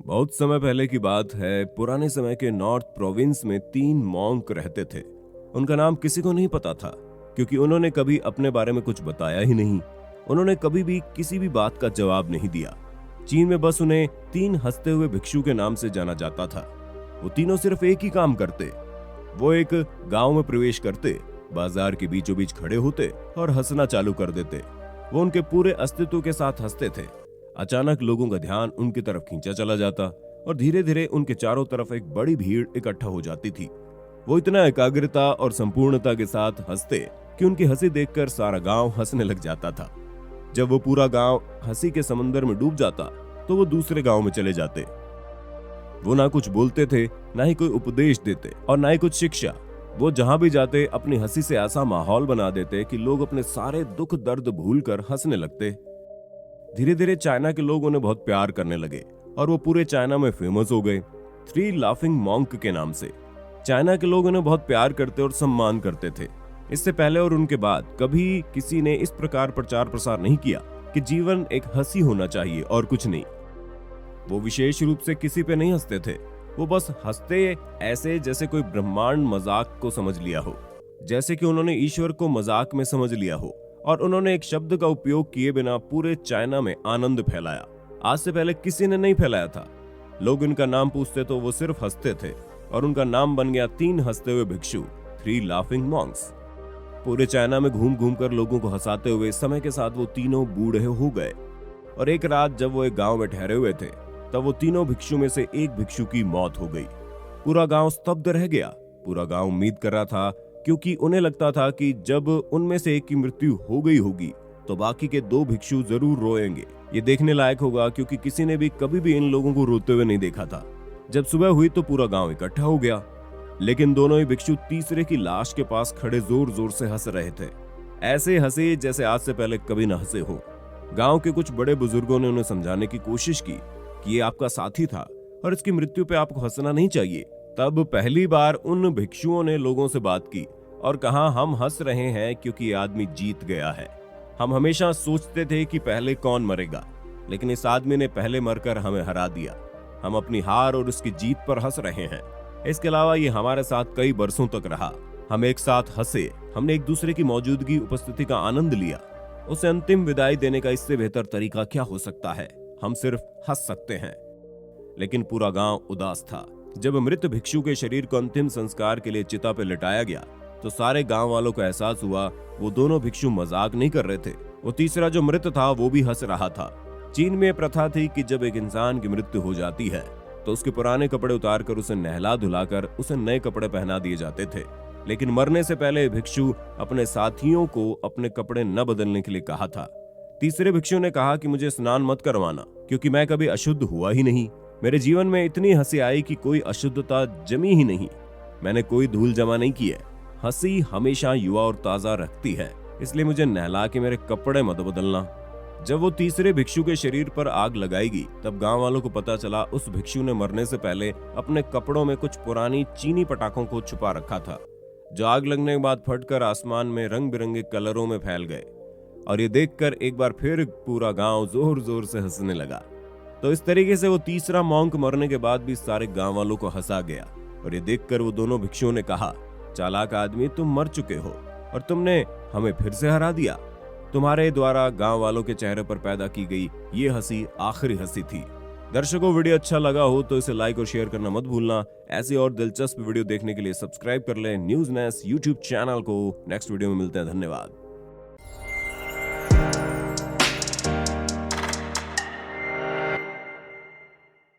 बहुत समय पहले की बात है। पुराने समय के नॉर्थ प्रोविंस में 3 मॉन्क रहते थे। उनका नाम किसी को नहीं पता था, क्योंकि उन्होंने कभी अपने बारे में कुछ बताया ही नहीं। उन्होंने कभी भी किसी भी बात का जवाब नहीं दिया। चीन में बस उन्हें 3 हंसते हुए भिक्षु के नाम से जाना जाता था। वो तीनों सिर्फ एक ही काम करते। वो एक गांव में प्रवेश करते, बाजार के बीचों बीच खड़े होते और हंसना चालू कर देते। वो उनके पूरे अस्तित्व के साथ हंसते थे। अचानक लोगों का ध्यान उनकी तरफ खींचा चला जाता और धीरे धीरे उनके चारों तरफ एक बड़ी भीड़ इकट्ठा हो जाती थी। वो इतना एकाग्रता और संपूर्णता के साथ हंसते कि उनकी हंसी देखकर सारा गांव हंसने लग जाता था। जब वो पूरा गांव हंसी के समंदर में डूब जाता तो वो दूसरे गांव में चले जाते। वो ना कुछ बोलते थे, ना ही कोई उपदेश देते और ना ही कुछ शिक्षा। वो जहां भी जाते अपनी हंसी से ऐसा माहौल बना देते कि लोग अपने सारे दुख दर्द भूलकर हंसने लगते। धीरे धीरे चाइना के लोग उन्हें बहुत प्यार करने लगे और वो पूरे चाइना में फेमस हो गए, 3 लाफिंग मॉन्क के नाम से। चाइना के लोग उन्हें बहुत प्यार करते और सम्मान करते थे। इससे पहले और उनके बाद कभी किसी ने इस प्रकार प्रचार प्रसार नहीं किया कि जीवन एक हंसी होना चाहिए और कुछ नहीं। वो विशेष रूप से किसी पे नहीं हंसते थे। वो बस हंसते ऐसे जैसे कोई ब्रह्मांड मजाक को समझ लिया हो, जैसे कि उन्होंने ईश्वर को मजाक में समझ लिया हो और उन्होंने एक शब्द का उपयोग किए बिना पूरे चाइना में आनंद फैलाया। आज से पहले किसी ने नहीं फैलाया था। लोग इनका नाम पूछते तो वो सिर्फ हंसते थे और उनका नाम बन गया 3 हंसते हुए भिक्षु, 3 लाफिंग मॉन्क्स। पूरे चाइना में घूम घूम कर लोगों को हंसाते हुए समय के साथ वो तीनों बूढ़े हो गए और एक रात जब वो एक गांव में ठहरे हुए थे तब वो तीनों भिक्षु में से एक भिक्षु की मौत हो गई। पूरा गांव स्तब्ध रह गया। पूरा गांव उम्मीद कर रहा था, क्योंकि उन्हें लगता था कि जब उनमें से एक की मृत्यु हो गई होगी तो बाकी के 2 भिक्षु जरूर रोएंगे। ये देखने लायक होगा, क्योंकि किसी ने भी कभी भी इन लोगों को रोते हुए नहीं देखा था। जब सुबह हुई तो पूरा गांव इकट्ठा हो गया, लेकिन दोनों ही भिक्षु तीसरे की लाश के पास खड़े जोर जोर से हंस रहे थे। ऐसे हंसे जैसे आज से पहले कभी न हंसे हो। गांव के कुछ बड़े बुजुर्गों ने उन्हें समझाने की कोशिश की कि ये आपका साथी था और इसकी मृत्यु पे आपको हंसना नहीं चाहिए। तब पहली बार उन भिक्षुओं ने लोगों से बात की और कहा, हम हंस रहे हैं क्योंकि ये आदमी जीत गया है। हम हमेशा सोचते थे कि पहले कौन मरेगा, लेकिन इस आदमी ने पहले मरकर हमें हरा दिया। हम अपनी हार और उसकी जीत पर हंस रहे हैं। इसके अलावा ये हमारे साथ कई बरसों तक रहा। हम एक साथ हंसे, हमने एक दूसरे की मौजूदगी उपस्थिति का आनंद लिया। उसे अंतिम विदाई देने का इससे बेहतर तरीका क्या हो सकता है। हम सिर्फ हंस सकते हैं। लेकिन पूरा गांव उदास था। जब मृत भिक्षु के शरीर को अंतिम संस्कार के लिए चिता पर लिटाया गया तो सारे गांव वालों को एहसास हुआ वो दोनों भिक्षु मजाक नहीं कर रहे थे। वो तीसरा जो मृत था वो भी हंस रहा था। चीन में प्रथा थी कि जब एक इंसान की मृत्यु हो जाती है तो उसके पुराने कपड़े उतारकर उसे नहला धुलाकर उसे नए कपड़े पहना दिए जाते थे। लेकिन मरने से पहले भिक्षु अपने साथियों को अपने कपड़े न बदलने के लिए कहा था। तीसरे भिक्षु ने कहा कि मुझे स्नान मत करवाना, क्योंकि मैं कभी अशुद्ध हुआ ही नहीं। मेरे जीवन में इतनी हंसी आई कि कोई अशुद्धता जमी ही नहीं। मैंने कोई धूल जमा नहीं की है। हंसी हमेशा युवा और ताजा रखती है, इसलिए मुझे नहला के मेरे कपड़े मत बदलना। जब वो तीसरे भिक्षु के शरीर पर आग लगाएगी तब गांव वालों को पता चला उस भिक्षु ने मरने से पहले अपने कपड़ों में कुछ पुरानी चीनी पटाखों को छुपा रखा था, जो आग लगने के बाद फटकर आसमान में रंग बिरंगे कलरों में फैल गए। और ये देखकर एक बार फिर पूरा गांव जोर जोर से हंसने लगा। तो इस तरीके से वो तीसरा मॉन्क मरने के बाद भी सारे गांव वालों को हंसा गया। और ये देखकर वो दोनों भिक्षुओं ने कहा, चालाक आदमी, तुम मर चुके हो और तुमने हमें फिर से हरा दिया। तुम्हारे द्वारा गांव वालों के चेहरे पर पैदा की गई ये हंसी आखिरी हंसी थी। दर्शकों, वीडियो अच्छा लगा हो तो इसे लाइक और शेयर करना मत भूलना। ऐसी और दिलचस्प वीडियो देखने के लिए सब्सक्राइब कर लें न्यूज़ नेस्ट यूट्यूब चैनल को। नेक्स्ट वीडियो में मिलते हैं। धन्यवाद।